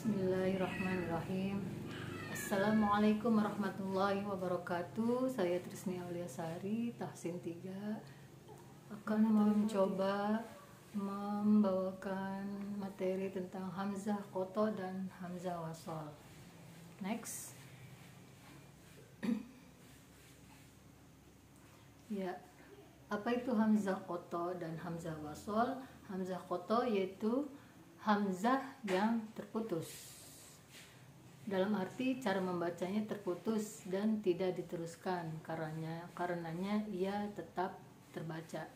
Bismillahirrahmanirrahim. Assalamualaikum warahmatullahi wabarakatuh. Saya Trisni Auliasari, Tahsin 3 akan mencoba membawakan materi tentang hamzah qoto dan hamzah wasol. Next. Ya, apa itu hamzah qoto dan hamzah wasol? Hamzah qoto yaitu hamzah yang terputus. Dalam arti cara membacanya terputus dan tidak diteruskan, karenanya ia tetap terbaca.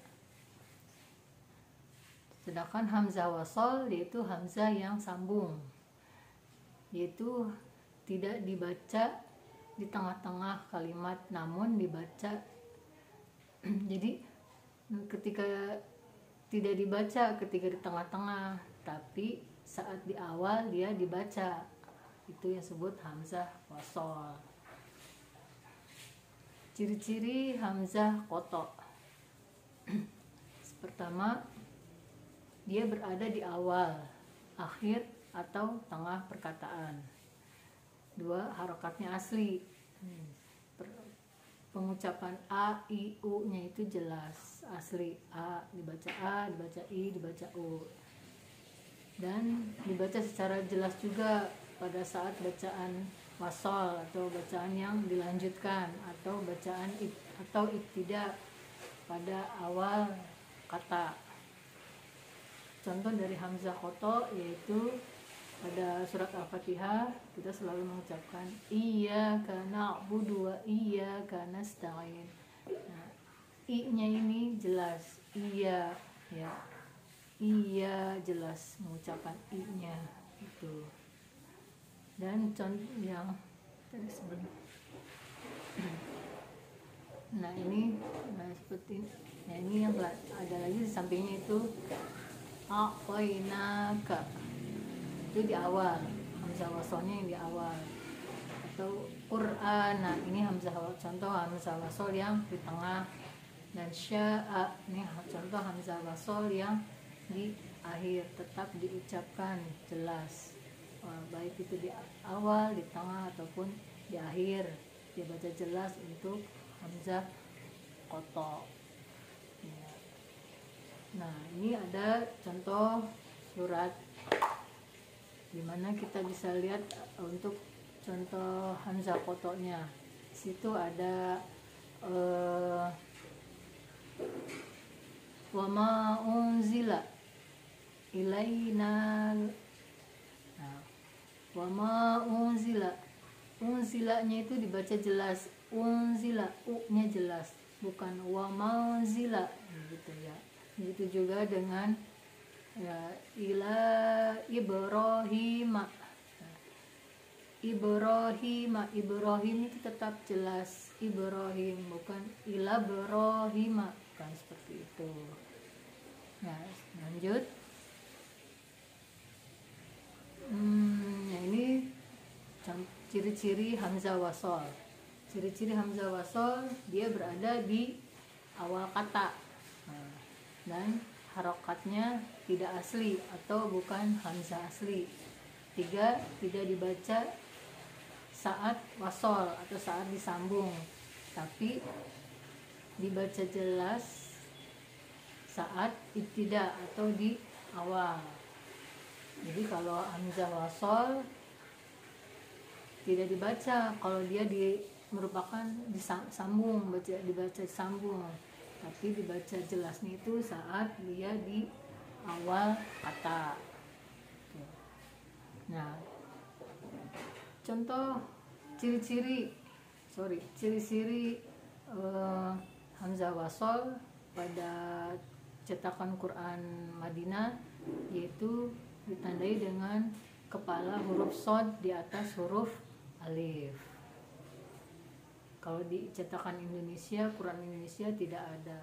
Sedangkan hamzah wasol yaitu hamzah yang sambung, yaitu tidak dibaca di tengah-tengah kalimat namun dibaca. Jadi ketika tidak dibaca ketika di tengah-tengah, tapi saat di awal dia dibaca, itu yang disebut hamzah wasol. Ciri-ciri hamzah qoto. Pertama, dia berada di awal, akhir atau tengah perkataan. Dua, harokatnya asli. Pengucapan a, i, u nya itu jelas, asli. A dibaca i, dibaca u. Dan dibaca secara jelas juga pada saat bacaan wasol atau bacaan yang dilanjutkan, atau bacaan atau ibtida pada awal kata. Contoh dari hamzah qoto yaitu pada surat Al-Fatihah kita selalu mengucapkan iyyaka na'budu wa iyyaka nasta'in. Nah, i-nya ini jelas, iya ya. Iya jelas mengucapkan i-nya itu. Dan contoh yang tadi sebelum. Nah, ini seperti ini. Nah, ini yang ada lagi di sampingnya itu a'tainaka. Itu di awal, hamzah wasolnya yang di awal. Atau Qur'an, nah ini contoh hamzah wasol yang di tengah. Dan sya'a, ini contoh hamzah wasol yang di akhir, tetap diucapkan jelas, baik itu di awal, di tengah ataupun di akhir, dibaca jelas untuk hamzah qoto. Nah, ini ada contoh surat dimana kita bisa lihat untuk contoh hamzah qotonya. Di situ ada wa ma unzila ilaina. Nah, wa ma unzila, unzilanya itu dibaca jelas, unzila, u-nya jelas, bukan wa ma unzila gitu ya. Begitu juga dengan ya, ila Ibrahim. Ibrahim itu tetap jelas Ibrahim, bukan ila Ibrahim, bukan seperti itu. Nah, lanjut. Nah, ini ciri-ciri hamzah wasol. Ciri-ciri hamzah wasol, dia berada di awal kata. Dan harokatnya tidak asli atau bukan hamzah asli. 3, tidak dibaca saat wasol atau saat disambung, tapi dibaca jelas saat ibtida atau di awal. Jadi kalau hamzah wasol tidak dibaca kalau dia merupakan disambung, dibaca sambung, tapi dibaca jelasnya itu saat dia di awal kata. Nah, contoh ciri-ciri hamzah wasol pada cetakan Quran Madinah, yaitu ditandai dengan kepala huruf shod di atas huruf alif. Kalau di cetakan Indonesia, Quran Indonesia tidak ada.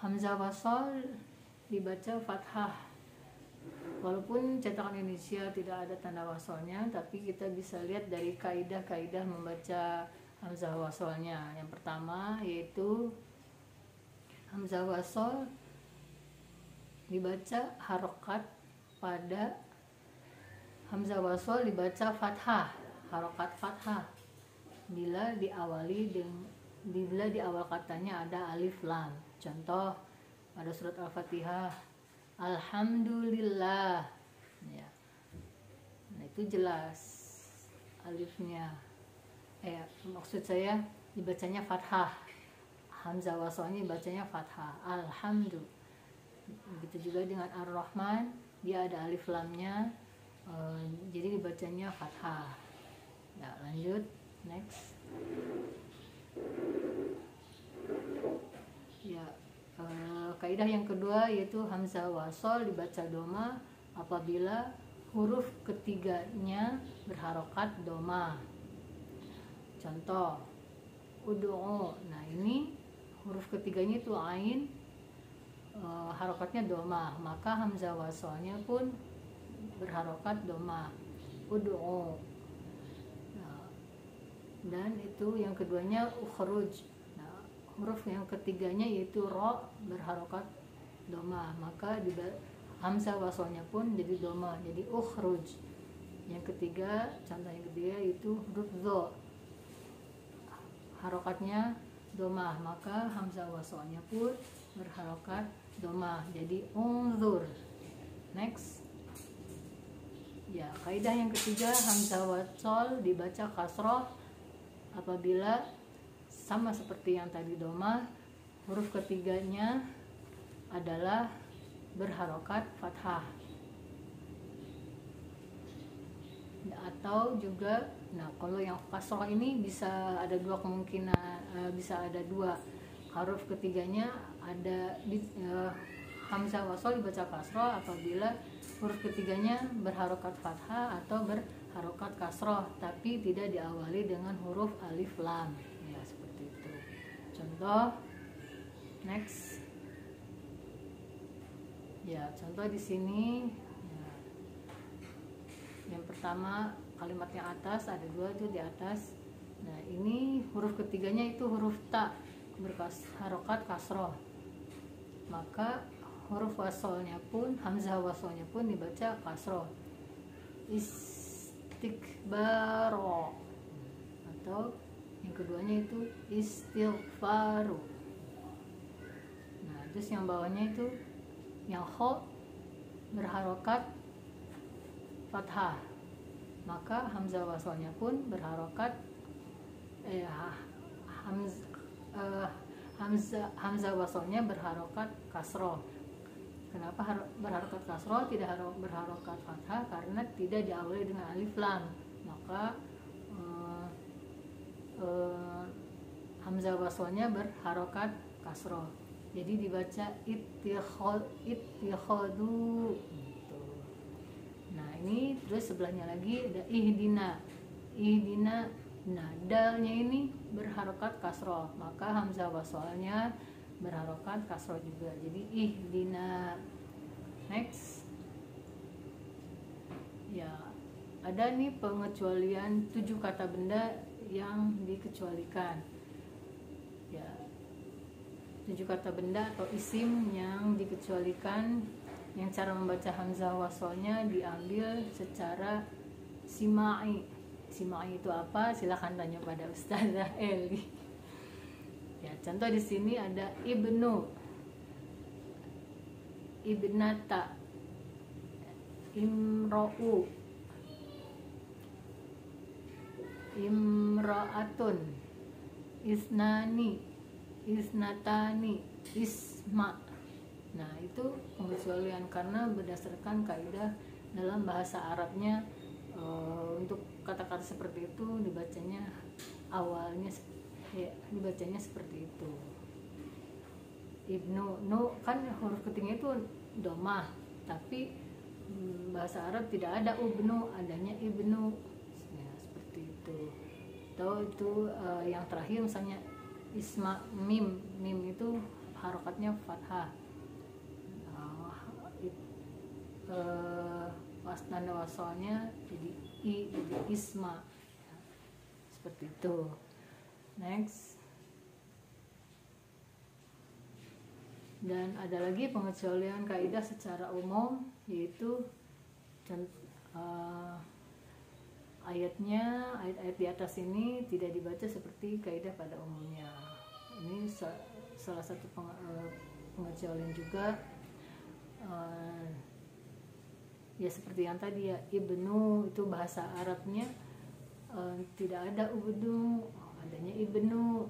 Hamzah wasol dibaca fathah. Walaupun cetakan Indonesia tidak ada tanda wasolnya, tapi kita bisa lihat dari kaidah-kaidah membaca hamzah wasolnya. Yang pertama yaitu hamzah wasol dibaca harokat, pada hamzah wasol dibaca fathah, harokat fathah bila di awal katanya ada alif lam. Contoh pada surat Al-Fatihah, alhamdulillah ya. Nah itu jelas alifnya, maksud saya dibacanya fathah, hamzah wasolnya dibacanya fathah, alhamdulillah. Begitu juga dengan Ar-Rahman, dia ada alif lamnya, jadi dibacanya fathah. Ya, lanjut next. Ya, kaidah yang kedua yaitu hamzah wasol dibaca doma apabila huruf ketiganya berharokat doma. Contoh ud'u, nah ini huruf ketiganya itu ain, harokatnya doma, maka hamzah wasolnya pun berharokat doma, ud'u. Nah, dan itu yang keduanya ukhruj. Nah, huruf yang ketiganya yaitu ro berharokat doma, maka hamzah wasolnya pun jadi doma, jadi ukhruj. Yang ketiga, contoh yang ketiga yaitu huruf zo, harokatnya doma, maka hamzah wasolnya pun berharokat doma, jadi unzur. Next. Ya, kaidah yang ketiga, hamzah wasol dibaca kasroh apabila sama seperti yang tadi doma, huruf ketiganya adalah berharokat fathah. Atau juga, nah kalau yang kasroh ini bisa ada dua kemungkinan, bisa ada dua, huruf ketiganya ada hamzah wasol dibaca kasroh apabila huruf ketiganya berharokat fathah atau berharokat kasroh tapi tidak diawali dengan huruf alif lam, ya seperti itu. Contoh next. Ya, contoh di sini ya. Yang pertama kalimat yang atas ada dua tuh di atas. Nah ini huruf ketiganya itu huruf ta berharokat kasroh, maka huruf wasolnya pun, hamzah wasolnya pun dibaca kasroh, istikbaro, atau yang keduanya itu istighfaru. Nah terus yang bawahnya itu yang kho berharokat fathah, maka hamzah wasolnya pun berharokat hamzah wasolnya berharokat kasroh. Kenapa berharokat kasroh, tidak berharokat fathah? Karena tidak diawali dengan alif lam, maka hamzah wasolnya berharokat kasroh, jadi dibaca ittikhadu gitu. Nah ini terus sebelahnya lagi ada ihdina. Nah dalnya ini berharokat kasroh, maka hamzah wasolnya berharokat kasroh juga, jadi ihdina. Next. Ya, ada nih pengecualian 7 kata benda yang dikecualikan. Ya, 7 kata benda atau isim yang dikecualikan, yang cara membaca hamzah wasolnya diambil secara simai. Simai itu apa? Silahkan tanya pada Ustazah Eli. Ya, contoh di sini ada ibnu, ibnata, imro'u, imra'atun, isnani, isnatani, isma. Nah itu pengecualian karena berdasarkan kaidah dalam bahasa Arabnya, untuk kata-kata seperti itu dibacanya awalnya dibacanya seperti itu. Ibnu, nu kan huruf ketiganya itu domah, tapi bahasa Arab tidak ada ubnu, adanya ibnu, ya, seperti itu. Atau itu yang terakhir misalnya isma, mim itu harokatnya fathah, tanda wasolnya jadi i, jadi isma, ya, seperti itu. Next. Dan ada lagi pengecualian kaidah secara umum, yaitu ayat-ayat di atas ini tidak dibaca seperti kaidah pada umumnya. Ini salah satu pengecualian juga. Ya seperti yang tadi ya, ibnu itu bahasa Arabnya tidak ada ubnu, adanya ibnu.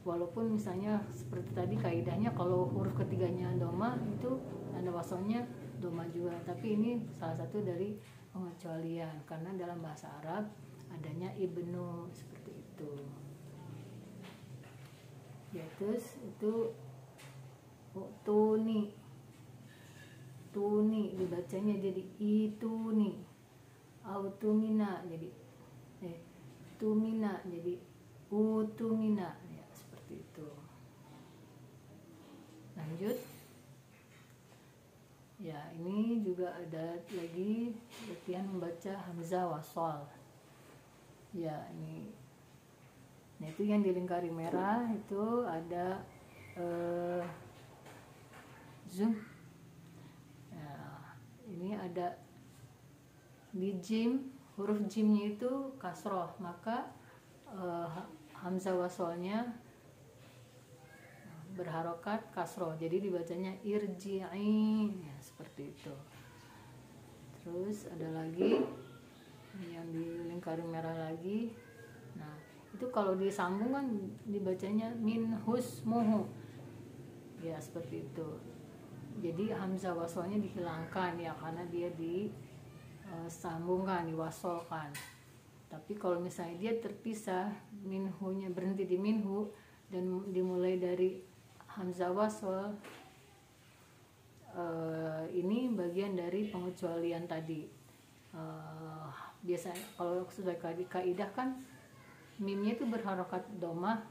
Walaupun misalnya seperti tadi kaidahnya kalau huruf ketiganya doma itu tanda wasalnya doma juga, tapi ini salah satu dari pengecualian karena dalam bahasa Arab adanya ibnu seperti itu. Ya terus itu tuni dibacanya jadi ituni, autumina jadi tumina jadi utumina. Itu lanjut ya, ini juga ada lagi latihan membaca hamzah wasal ya. Ini nah itu yang di lingkari merah itu ada zoom ya, ini ada di jim, huruf jimnya itu kasroh, maka hamzah wasalnya berharokat kasroh, jadi dibacanya irji'i ya, seperti itu. Terus ada lagi yang di lingkaran merah lagi. Nah itu kalau disambung kan dibacanya min husmuhu ya, seperti itu. Jadi hamzah wasalnya dihilangkan ya, karena dia disambungkan, diwasolkan. Tapi kalau misalnya dia terpisah, minhunya berhenti di minhu dan dimulai dari hamzah wasal, ini bagian dari pengecualian tadi. Biasanya kalau sudah kaidah kan mimnya itu berharokat domah,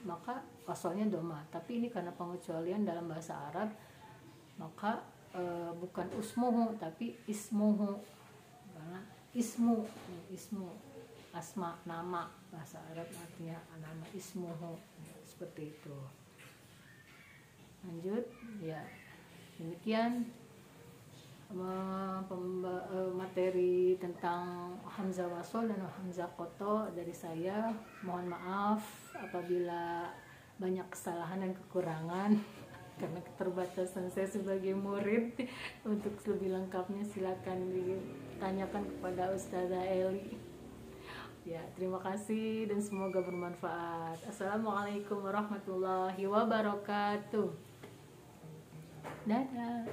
maka wasalnya domah. Tapi ini karena pengecualian dalam bahasa Arab, maka bukan usmuhu tapi ismuhu, karena ismu asma, nama, bahasa Arab artinya nama, ismuhu seperti itu. Lanjut ya, demikian materi tentang hamzah wasal dan hamzah qata dari saya. Mohon maaf apabila banyak kesalahan dan kekurangan karena keterbatasan saya sebagai murid. Untuk lebih lengkapnya silakan ditanyakan kepada Ustazah Eli. Ya, terima kasih dan semoga bermanfaat. Assalamualaikum warahmatullahi wabarakatuh. Dadah.